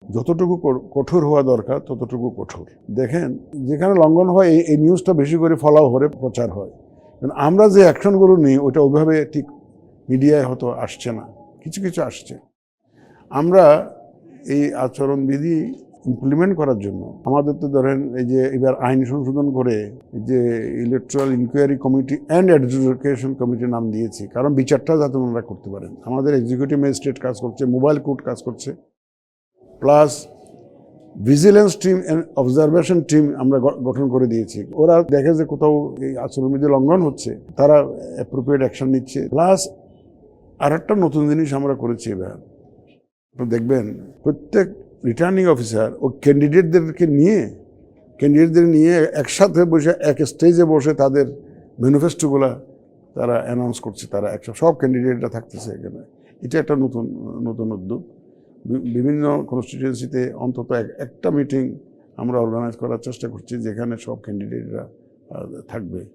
যতটুকু কঠোর হওয়া দরকার ততটুকু কঠোর। দেখেন, যেখানে লঙ্ঘন হয় এই নিউজটা বেশি করে ফলাও করে প্রচার হয়, কারণ আমরা যে অ্যাকশনগুলো নিই ওটা ওইভাবে ঠিক মিডিয়ায় হয়তো আসছে না, কিছু কিছু আসছে। আমরা এই আচরণবিধি ইমপ্লিমেন্ট করার জন্য আমাদের তো ধরেন এই যে এবার আইন সংশোধন করে যে electoral inquiry committee and adjudication committee নাম দিয়েছি, কারণ বিচারটা যাতে ওনারা করতে পারেন। আমাদের এক্সিকিউটিভ ম্যাজিস্ট্রেট কাজ করছে, মোবাইল কোর্ট কাজ করছে, plus vigilance team and observation team আমরা গঠন করে দিয়েছি। ওরা দেখে যে কোথাও এই আচরণবিধি লঙ্ঘন হচ্ছে, তারা অ্যাপ্রোপ্রিয়েট অ্যাকশন নিচ্ছে। প্লাস আর একটা নতুন জিনিস আমরা করেছি এবার, দেখবেন প্রত্যেক রিটার্নিং অফিসার ও ক্যান্ডিডেটদের নিয়ে একসাথে বসে এক স্টেজে বসে তাদের ম্যানিফেস্টোগুলা তারা অ্যানাউন্স করছে, তারা সব ক্যান্ডিডেটরা থাকতেছে এখানে। এটা একটা নতুন উদ্যোগ। বিভিন্ন কনস্টিটিউয়েন্সিতে অন্তত একটা মিটিং আমরা অর্গানাইজ করার চেষ্টা করছি যেখানে সব ক্যান্ডিডেটরা থাকবে।